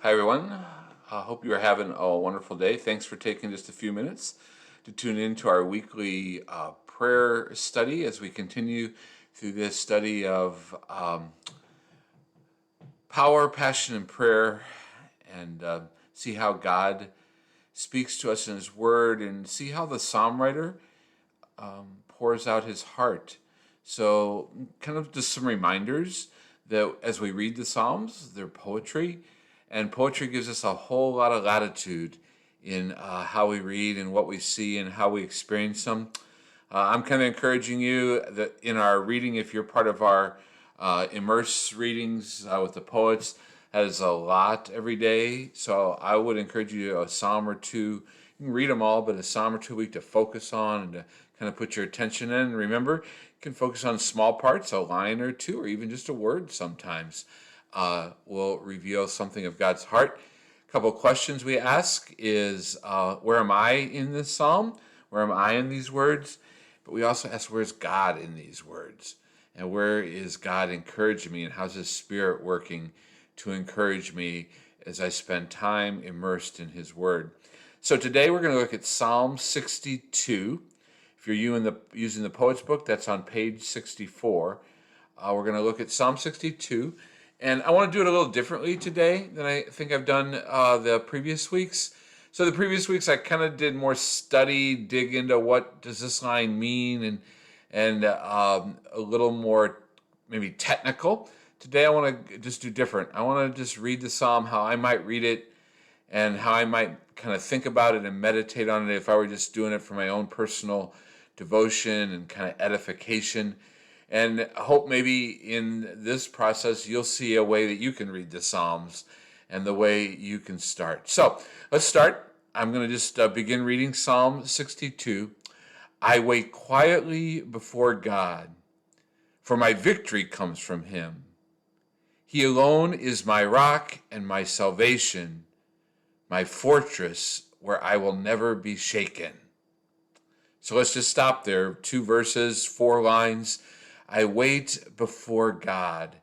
Hi, everyone. I hope you are having a wonderful day. Thanks for taking just a few minutes to tune in to our weekly prayer study as we continue through this study of power, passion, and prayer, and see how God speaks to us in His Word, and see how the psalm writer pours out his heart. So, kind of just some reminders that as we read the Psalms, they're poetry, and poetry gives us a whole lot of latitude in how we read and what we see and how we experience them. I'm kind of encouraging you that in our reading, if you're part of our immerse readings with the poets, that is a lot every day. So I would encourage you a psalm or two. You can read them all, but a psalm or two a week to focus on and to kind of put your attention in. Remember, you can focus on small parts, a line or two, or even just a word sometimes will reveal something of God's heart. A couple of questions we ask is, where am I in this psalm? Where am I in these words? But we also ask, where's God in these words? And where is God encouraging me? And how's His Spirit working to encourage me as I spend time immersed in His Word? So today we're going to look at Psalm 62. If you're using the Poet's Book, that's on page 64. We're going to look at Psalm 62. And I want to do it a little differently today than I think I've done the previous weeks. So the previous weeks I kind of did more study, dig into what does this line mean, and a little more maybe technical. Today I want to just do different. I want to just read the psalm how I might read it and how I might kind of think about it and meditate on it if I were just doing it for my own personal devotion and kind of edification. And I hope maybe in this process you'll see a way that you can read the Psalms and the way you can start. So let's start. I'm going to just begin reading Psalm 62. I wait quietly before God, for my victory comes from Him. He alone is my rock and my salvation, my fortress where I will never be shaken. So let's just stop there. 2 verses, 4 lines. I wait before God.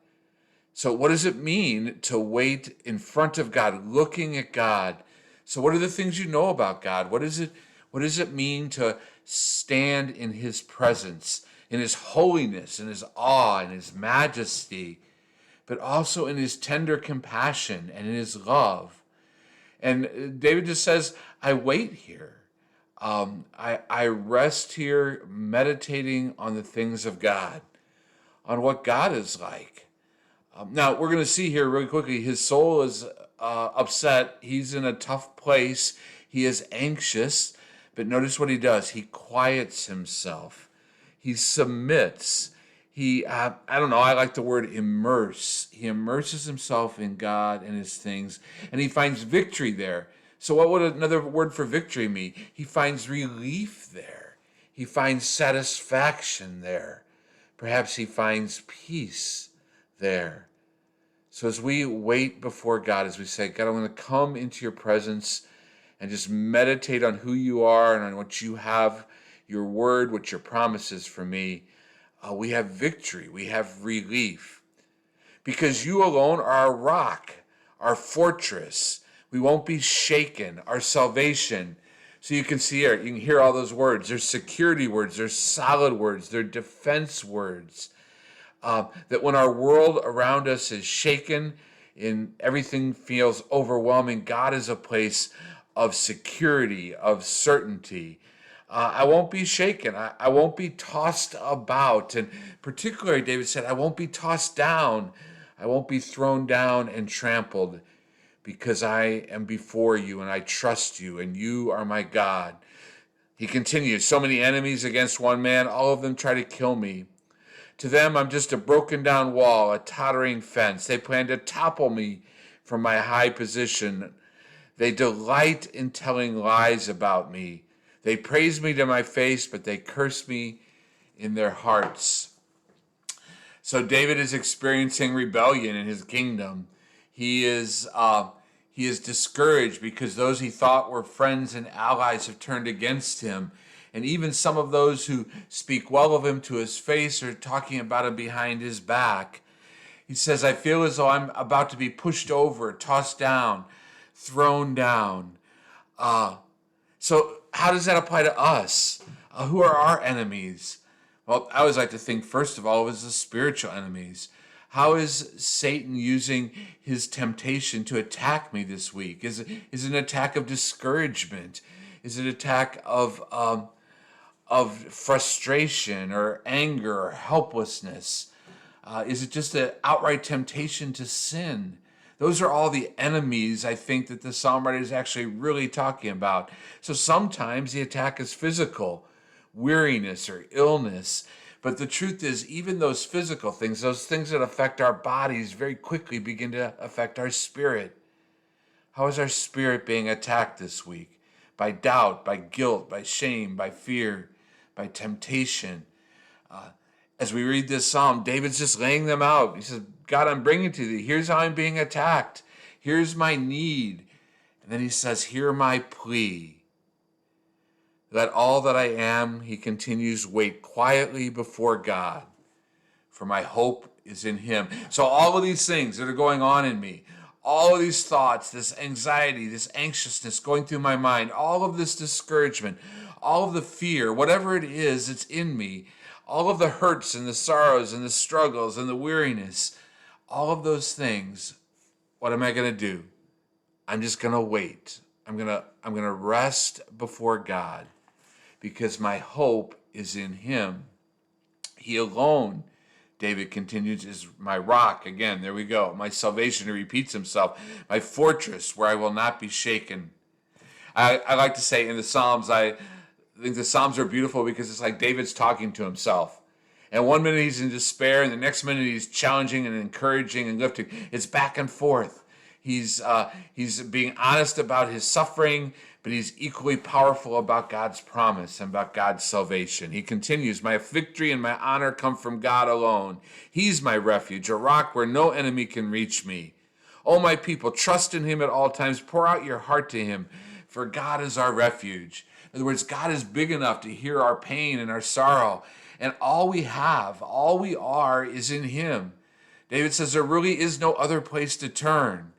So what does it mean to wait in front of God, looking at God? So what are the things you know about God? What does it mean to stand in His presence, in His holiness, in His awe, in His majesty, but also in His tender compassion and in His love? And David just says, I wait here. I rest here meditating on the things of God, on what God is like. Now, we're going to see here really quickly, his soul is upset. He's in a tough place. He is anxious. But notice what he does. He quiets himself. He submits. I don't know, I like the word immerse. He immerses himself in God and His things, and he finds victory there. So what would another word for victory mean? He finds relief there. He finds satisfaction there. Perhaps he finds peace there. So as we wait before God, as we say, God, I'm going to come into your presence and just meditate on who you are and on what you have, your word, what your promise is for me, we have victory, we have relief. Because you alone are our rock, our fortress. We won't be shaken, our salvation. So you can see here, you can hear all those words. There's security words, there's solid words, there's defense words. That when our world around us is shaken and everything feels overwhelming, God is a place of security, of certainty. I won't be shaken. I won't be tossed about. And particularly, David said, I won't be tossed down. I won't be thrown down and trampled, because I am before you and I trust you and you are my God. He continues, so many enemies against one man, all of them try to kill me. To them, I'm just a broken down wall, a tottering fence. They plan to topple me from my high position. They delight in telling lies about me. They praise me to my face, but they curse me in their hearts. So David is experiencing rebellion in his kingdom. He is discouraged because those he thought were friends and allies have turned against him. And even some of those who speak well of him to his face are talking about him behind his back. He says, I feel as though I'm about to be pushed over, tossed down, thrown down. So how does that apply to us? Who are our enemies? Well, I always like to think, first of all, as the spiritual enemies. How is Satan using his temptation to attack me this week? Is it an attack of discouragement? Is it an attack of frustration or anger or helplessness? Is it just an outright temptation to sin? Those are all the enemies, I think, that the psalm writer is actually really talking about. So sometimes the attack is physical, weariness or illness. But the truth is, even those physical things, those things that affect our bodies very quickly begin to affect our spirit. How is our spirit being attacked this week? By doubt, by guilt, by shame, by fear, by temptation. As we read this psalm, David's just laying them out. He says, God, I'm bringing to thee. Here's how I'm being attacked. Here's my need. And then he says, hear my plea. Let all that I am, he continues, wait quietly before God, for my hope is in him. So all of these things that are going on in me, all of these thoughts, this anxiety, this anxiousness going through my mind, all of this discouragement, all of the fear, whatever it is that's in me, all of the hurts and the sorrows and the struggles and the weariness, all of those things, what am I going to do? I'm just going to wait. I'm going to rest before God because my hope is in him. He alone, David continues, is my rock. Again, there we go. My salvation, he repeats himself. My fortress where I will not be shaken. I like to say in the Psalms, I think the Psalms are beautiful because it's like David's talking to himself. And one minute he's in despair, and the next minute he's challenging and encouraging and lifting. It's back and forth. He's being honest about his suffering, but he's equally powerful about God's promise and about God's salvation. He continues, my victory and my honor come from God alone. He's my refuge, a rock where no enemy can reach me. O my people, trust in him at all times. Pour out your heart to him, for God is our refuge. In other words, God is big enough to hear our pain and our sorrow. And all we have, all we are, is in him. David says there really is no other place to turn.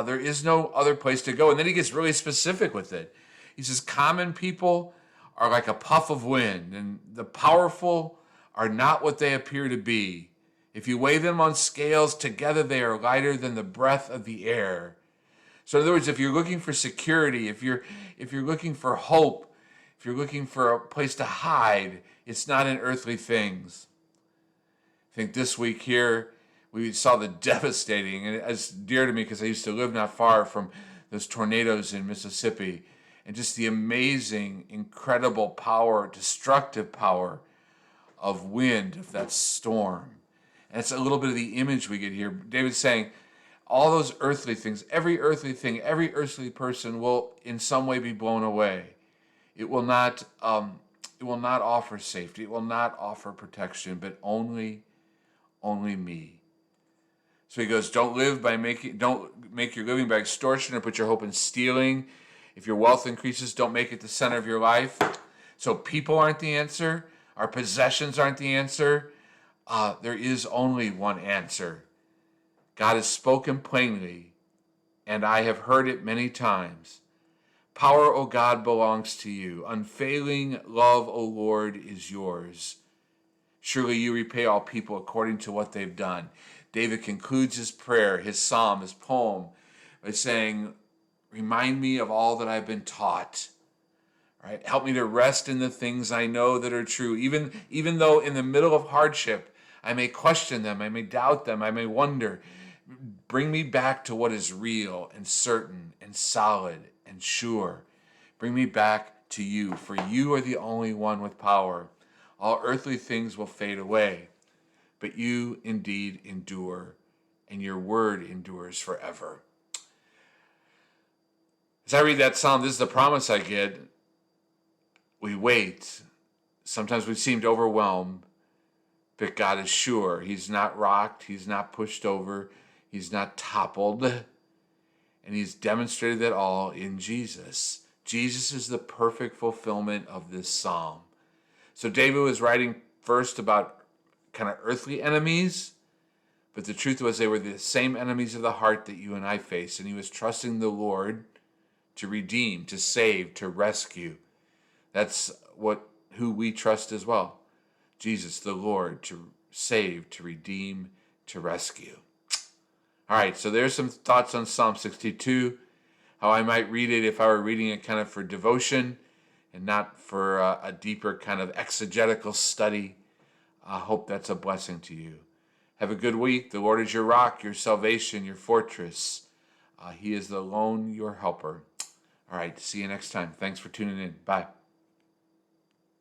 There is no other place to go. And then he gets really specific with it. He says, common people are like a puff of wind, and the powerful are not what they appear to be. If you weigh them on scales, together they are lighter than the breath of the air. So in other words, if you're looking for security, if you're looking for hope, if you're looking for a place to hide, it's not in earthly things. I think this week here, we saw the devastating, and it's dear to me because I used to live not far from those tornadoes in Mississippi, and just the amazing, incredible power, destructive power of wind, of that storm. And it's a little bit of the image we get here. David's saying, all those earthly things, every earthly thing, every earthly person will in some way be blown away. It will not offer safety. It will not offer protection, but only me. So he goes, don't make your living by extortion or put your hope in stealing. If your wealth increases, don't make it the center of your life. So people aren't the answer. Our possessions aren't the answer. There is only one answer. God has spoken plainly, and I have heard it many times. Power, O God, belongs to you. Unfailing love, O Lord, is yours. Surely you repay all people according to what they've done. David concludes his prayer, his psalm, his poem, by saying, remind me of all that I've been taught. Right? Help me to rest in the things I know that are true. Even though in the middle of hardship, I may question them, I may doubt them, I may wonder. Bring me back to what is real and certain and solid and sure. Bring me back to you, for you are the only one with power. All earthly things will fade away, but you indeed endure, and your word endures forever. As I read that psalm, this is the promise I get. We wait. Sometimes we seem overwhelmed, but God is sure. He's not rocked. He's not pushed over. He's not toppled. And he's demonstrated that all in Jesus. Jesus is the perfect fulfillment of this psalm. So David was writing first about kind of earthly enemies, But the truth was they were the same enemies of the heart that you and I face. And he was trusting the Lord to redeem, to save, to rescue. That's who we trust as well. Jesus, the Lord, to save, to redeem, to rescue. All right, so there's some thoughts on Psalm 62, how I might read it if I were reading it kind of for devotion and not for a deeper kind of exegetical study. I hope that's a blessing to you. Have a good week. The Lord is your rock, your salvation, your fortress. He is alone your helper. All right, see you next time. Thanks for tuning in. Bye.